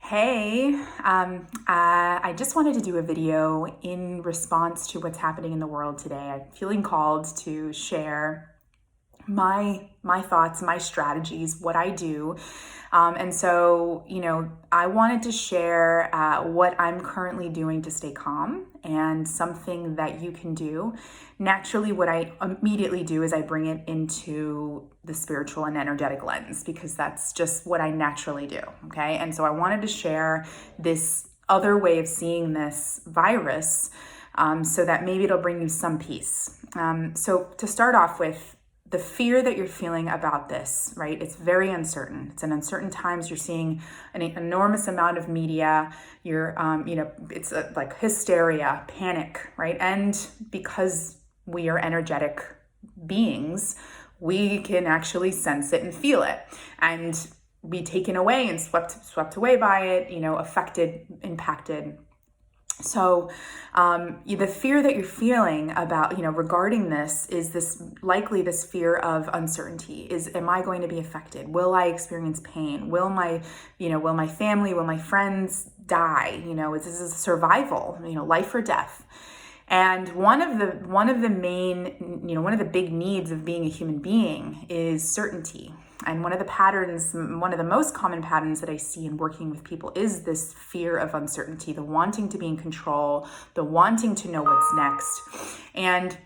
Hey, I just wanted to do a video in response to what's happening in the world today. I'm feeling called to share my thoughts, my strategies, what I do. I wanted to share what I'm currently doing to stay calm and something that you can do. Naturally, what I immediately do is I bring it into the spiritual and energetic lens because that's just what I naturally do, okay? And so I wanted to share this other way of seeing this virus so that maybe it'll bring you some peace. So to start off with, the fear that you're feeling about this, right? It's very uncertain. It's in uncertain times. You're seeing an enormous amount of media. It's like hysteria, panic, right? And because we are energetic beings, we can actually sense it and feel it and be taken away and swept away by it, affected, impacted. So the fear that you're feeling about, regarding this is this fear of uncertainty. Am I going to be affected? Will I experience pain? Will my family, will my friends die? This is survival, life or death. And one of the big needs of being a human being is certainty. And one of the most common patterns that I see in working with people is this fear of uncertainty, the wanting to be in control, the wanting to know what's next. And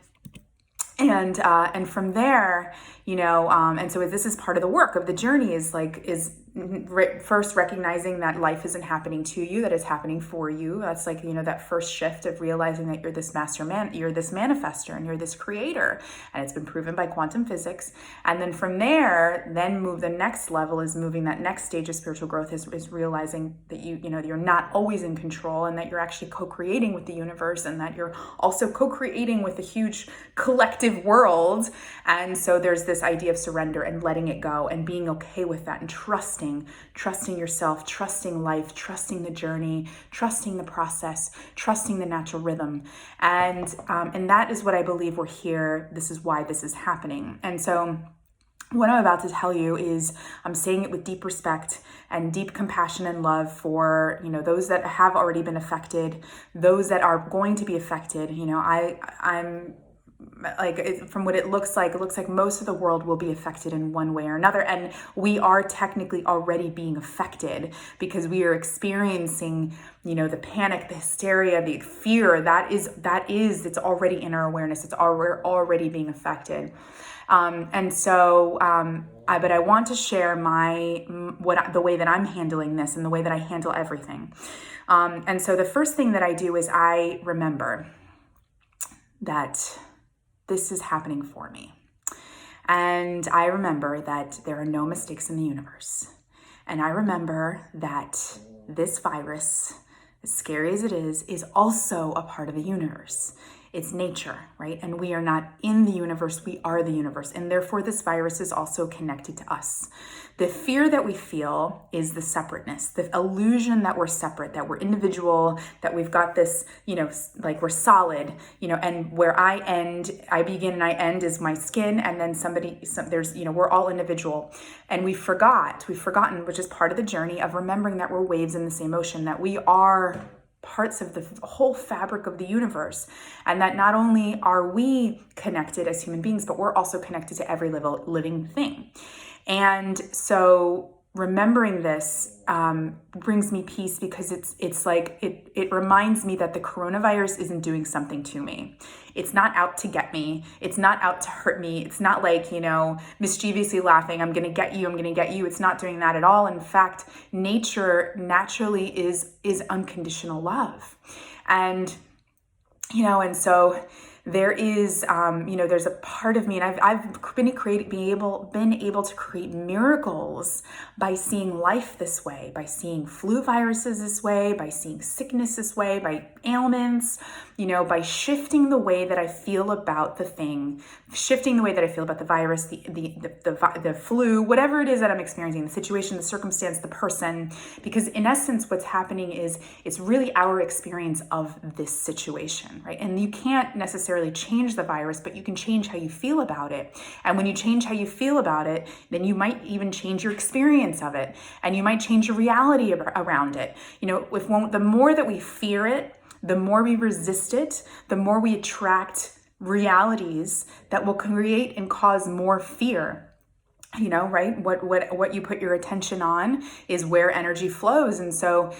from there, and so this is part of the work of the journey is first recognizing that life isn't happening to you, that it's happening for you. That's that first shift of realizing that you're this you're this manifester and you're this creator, and it's been proven by quantum physics. And then from there, the next level is moving that next stage of spiritual growth is realizing that you're not always in control and that you're actually co-creating with the universe and that you're also co-creating with a huge collective world. And so there's this idea of surrender and letting it go and being okay with that and trusting yourself, trusting life, trusting the journey, trusting the process, trusting the natural rhythm. And that is what I believe we're here. This is why this is happening. And so what I'm about to tell you is I'm saying it with deep respect and deep compassion and love for, those that have already been affected, those that are going to be affected. I'm from what it looks like most of the world will be affected in one way or another. And we are technically already being affected because we are experiencing, the panic, the hysteria, the fear it's already in our awareness. We're already being affected. But I want to share the way that I'm handling this and the way that I handle everything. And so the first thing that I do is I remember that this is happening for me. And I remember that there are no mistakes in the universe. And I remember that this virus, as scary as it is also a part of the universe. It's nature, right? And we are not in the universe, we are the universe. And therefore this virus is also connected to us. The fear that we feel is the separateness, the illusion that we're separate, that we're individual, that we've got this, we're solid, and where I begin and I end is my skin, and then we're all individual. And we've forgotten, which is part of the journey of remembering that we're waves in the same ocean, that we are parts of the whole fabric of the universe, and that not only are we connected as human beings, but we're also connected to every living thing. And so remembering this brings me peace because it reminds me that the coronavirus isn't doing something to me. It's not out to get me. It's not out to hurt me. It's not mischievously laughing, I'm going to get you. It's not doing that at all. In fact, nature naturally is unconditional love. And so there is, there's a part of me, and I've been able to create miracles by seeing life this way, by seeing flu viruses this way, by seeing sickness this way, by ailments, by shifting the way that I feel about the thing, shifting the way that I feel about the virus, the flu, whatever it is that I'm experiencing, the situation, the circumstance, the person, because in essence, what's happening is it's really our experience of this situation, right? And you can't necessarily necessarily change the virus, but you can change how you feel about it. And when you change how you feel about it, then you might even change your experience of it, and you might change your reality around it. The more that we fear it, the more we resist it, the more we attract realities that will create and cause more fear. Right? What you put your attention on is where energy flows. And so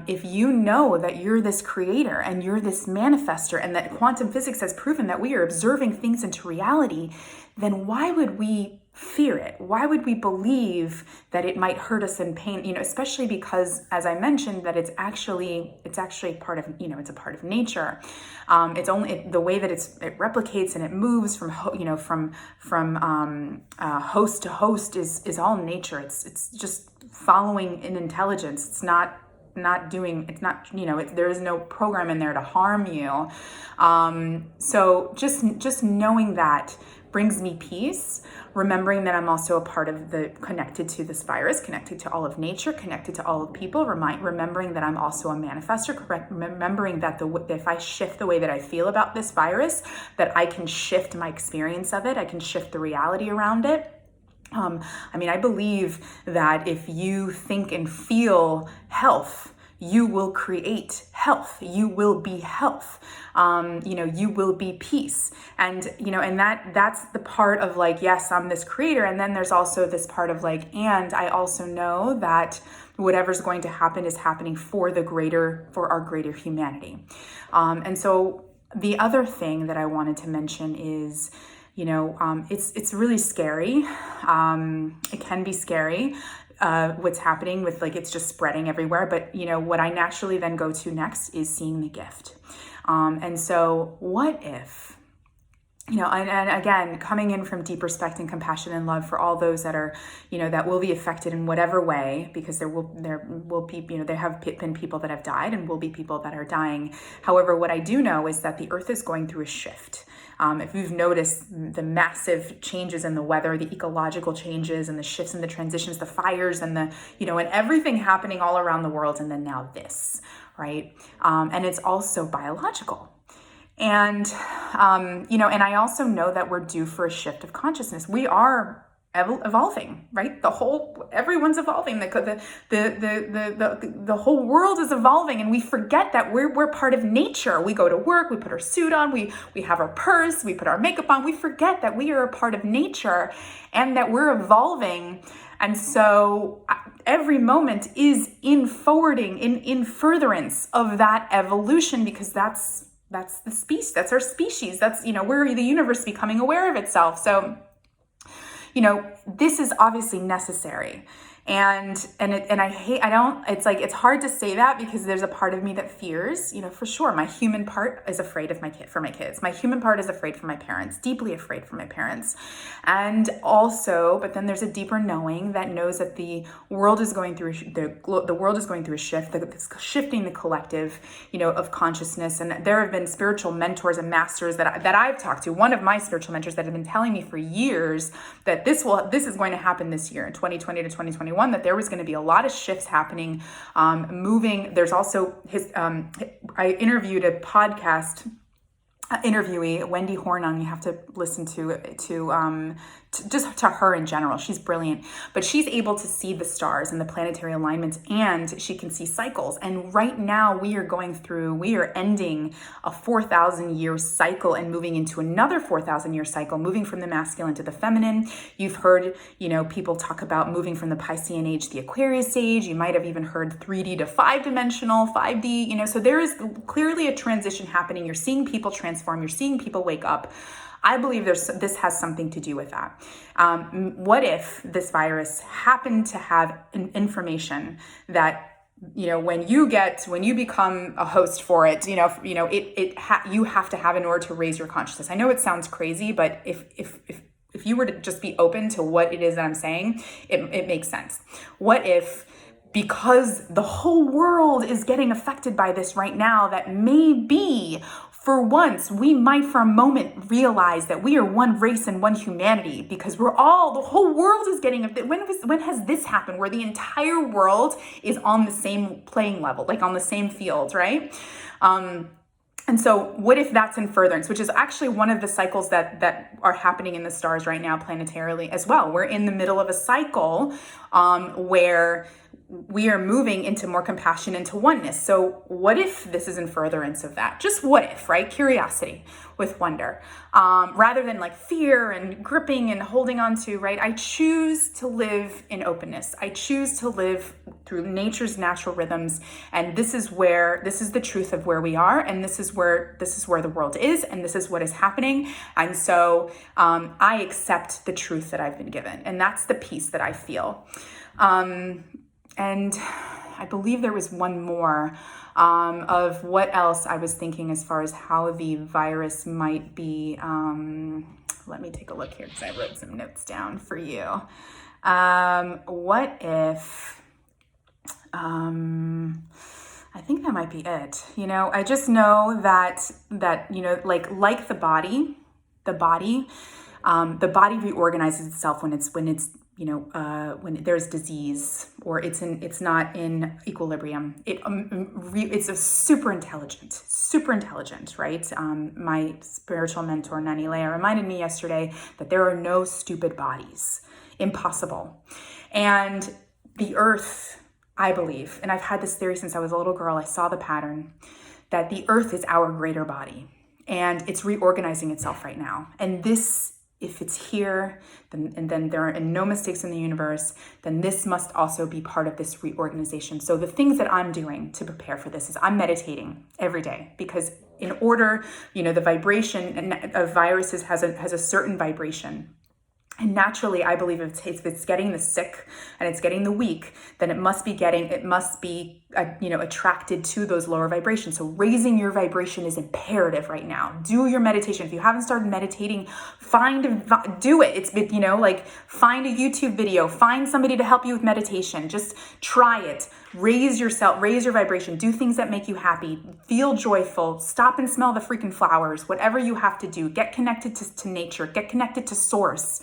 if you know that you're this creator and you're this manifester, and that quantum physics has proven that we are observing things into reality, then why would we fear it? Why would we believe that it might hurt us in pain? Especially because, as I mentioned, that it's actually part of, it's a part of nature. It's only the way that it replicates and it moves from host to host is all nature. It's just following an intelligence. It's not there is no program in there to harm you. So just knowing that brings me peace, remembering that I'm also a part of connected to this virus, connected to all of nature, connected to all of people, remembering that I'm also a manifester, remembering that if I shift the way that I feel about this virus, that I can shift my experience of it, I can shift the reality around it. I believe that if you think and feel health, you will create health. You will be health. You will be peace. And that's the part of yes, I'm this creator. And then there's also this part of and I also know that whatever's going to happen is happening for our greater humanity. And so the other thing that I wanted to mention is, it's really scary. It can be scary. What's happening with it's just spreading everywhere. But what I naturally then go to next is seeing the gift. And so what if, and again, coming in from deep respect and compassion and love for all those that are, that will be affected in whatever way, because there will be, there have been people that have died and will be people that are dying. However, what I do know is that the earth is going through a shift. If you've noticed the massive changes in the weather, the ecological changes and the shifts and the transitions, the fires and and everything happening all around the world. And then now this, right? And it's also biological. And, and I also know that we're due for a shift of consciousness. We are evolving, right? Everyone's evolving. The whole world is evolving, and we forget that we're part of nature. We go to work, we put our suit on, we have our purse, we put our makeup on. We forget that we are a part of nature and that we're evolving. And so every moment is in forwarding, in furtherance of that evolution, because that's the species, that's our species. That's, we're the universe becoming aware of itself. So, this is obviously necessary. It's hard to say that because there's a part of me that fears, for sure. My human part is afraid for my kids. My human part is afraid for my parents, deeply afraid for my parents. And also, but then there's a deeper knowing that knows that the world is going through the world is going through a shift, it's shifting the collective, of consciousness. And there have been spiritual mentors and masters that I've talked to. One of my spiritual mentors that have been telling me for years that this is going to happen this year in 2020 to 2021. That there was going to be a lot of shifts happening, moving. There's also I interviewed a podcast interviewee, Wendy Hornung. You have to listen to just to her in general. She's brilliant, but she's able to see the stars and the planetary alignments, and she can see cycles. And right now we are ending a 4,000 year cycle and moving into another 4,000 year cycle, moving from the masculine to the feminine. You've heard, people talk about moving from the Piscean age to the Aquarius age. You might have even heard 3D to 5-dimensional, 5D, so there is clearly a transition happening. You're seeing people transform. You're seeing people wake up. I believe this has something to do with that. What if this virus happened to have information that, when you become a host for it, you have to have in order to raise your consciousness. I know it sounds crazy, but if you were to just be open to what it is that I'm saying, it makes sense. What if, because the whole world is getting affected by this right now, that maybe for once, we might for a moment realize that we are one race and one humanity, because the whole world is getting, when has this happened where the entire world is on the same playing level, on the same field, right? And so what if that's in furtherance, which is actually one of the cycles that are happening in the stars right now planetarily as well. We're in the middle of a cycle where we are moving into more compassion, into oneness. So what if this is in furtherance of that? Just what if, right? Curiosity with wonder, rather than like fear and gripping and holding on to, right? I choose to live in openness. I choose to live through nature's natural rhythms. And this is the truth of where we are. And this is where the world is. And this is what is happening. And so I accept the truth that I've been given. And that's the peace that I feel. And I believe there was one more of what else I was thinking as far as how the virus might be. Let me take a look here because I wrote some notes down for you. What if, I think that might be it. I just know that, like the body reorganizes itself when it's when there's disease or it's not in equilibrium. It's a super intelligent, right? My spiritual mentor, Nani Leah, reminded me yesterday that there are no stupid bodies. Impossible. And the earth, I believe, and I've had this theory since I was a little girl, I saw the pattern, that the earth is our greater body and it's reorganizing itself right now. And this, if it's here, then there are no mistakes in the universe, then this must also be part of this reorganization. So the things that I'm doing to prepare for this is I'm meditating every day, because in order, the vibration of viruses has a certain vibration. And naturally, I believe if it's getting the sick and it's getting the weak, then it must be attracted to those lower vibrations. So raising your vibration is imperative right now. Do your meditation. If you haven't started meditating, do it. Find a YouTube video, find somebody to help you with meditation. Just try it. Raise your vibration, do things that make you happy, feel joyful, stop and smell the freaking flowers, whatever you have to do, get connected to nature, get connected to source.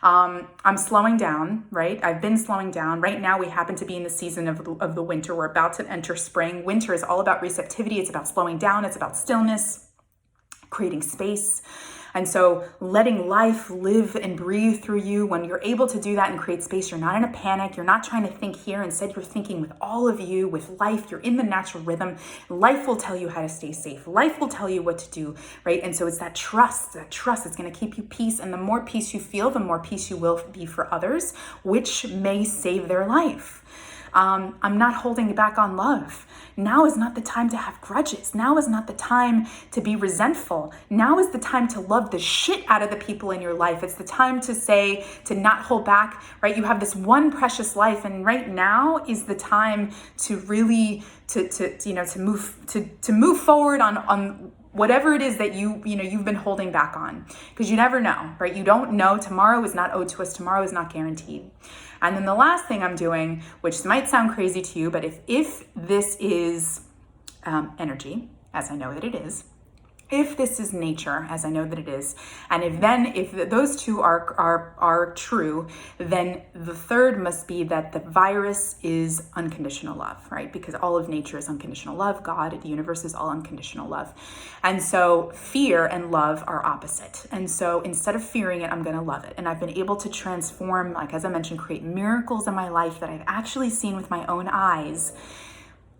I'm slowing down, right? I've been slowing down. Right now, we happen to be in the season of the winter. We're about to enter spring. Winter is all about receptivity. It's about slowing down. It's about stillness, creating space. And so letting life live and breathe through you, when you're able to do that and create space, you're not in a panic. You're not trying to think here. Instead, you're thinking with all of you, with life. You're in the natural rhythm. Life will tell you how to stay safe. Life will tell you what to do, right? And so it's that trust that's going to keep you peace. And the more peace you feel, the more peace you will be for others, which may save their life. I'm not holding back on love. Now is not the time to have grudges. Now is not the time to be resentful. Now is the time to love the shit out of the people in your life. It's the time to not hold back, right? You have this one precious life, and right now is the time to really to move forward on whatever it is that you've been holding back on, because you never know, right? You don't know. Tomorrow is not owed to us. Tomorrow is not guaranteed. And then the last thing I'm doing, which might sound crazy to you, but if this is energy, as I know that it is, if this is nature, as I know that it is, and if those two are true, then the third must be that the virus is unconditional love, right? Because all of nature is unconditional love. God, the universe is all unconditional love. And so fear and love are opposite. And so instead of fearing it, I'm going to love it. And I've been able to transform, like, as I mentioned, create miracles in my life that I've actually seen with my own eyes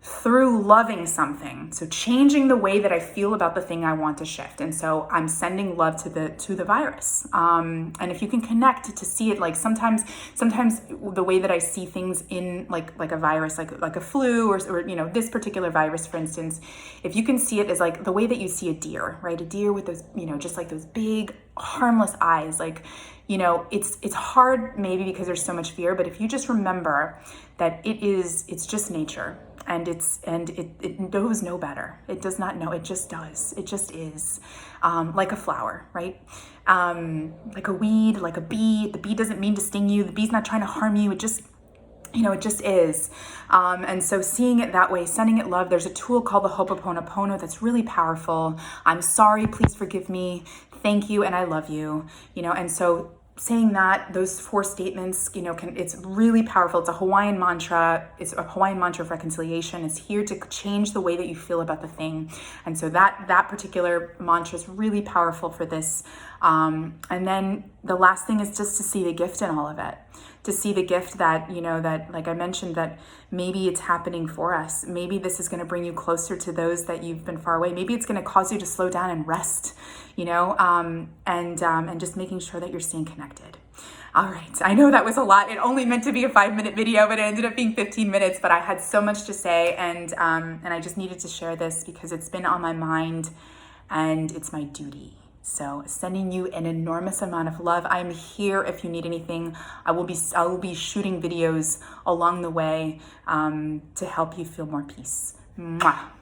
through loving something. So changing the way that I feel about the thing I want to shift. And so I'm sending love to the virus. And if you can connect to see it, like sometimes the way that I see things in like a virus, like a flu or this particular virus, for instance, if you can see it as like the way that you see a deer, right? A deer with those, just like those big harmless eyes, like, it's hard maybe because there's so much fear, but if you just remember that it's just nature. And it knows no better. It does not know. It just does. It just is, like a flower, right? Like a weed, like a bee. The bee doesn't mean to sting you. The bee's not trying to harm you. It just, it just is. And so seeing it that way, sending it love. There's a tool called the Ho'oponopono that's really powerful. I'm sorry. Please forgive me. Thank you. And I love you. And so saying that, those 4 statements, it's really powerful. It's a Hawaiian mantra. It's a Hawaiian mantra of reconciliation. It's here to change the way that you feel about the thing. And so that particular mantra is really powerful for this. And then the last thing is just to see the gift in all of it. To see the gift that, that, like I mentioned, that maybe it's happening for us. Maybe this is going to bring you closer to those that you've been far away. Maybe it's going to cause you to slow down and rest, and just making sure that you're staying connected. All right. I know that was a lot. It only meant to be a 5-minute video, but it ended up being 15 minutes, but I had so much to say, and I just needed to share this because it's been on my mind and it's my duty. So sending you an enormous amount of love. I'm here if you need anything. I will be shooting videos along the way to help you feel more peace. Mwah.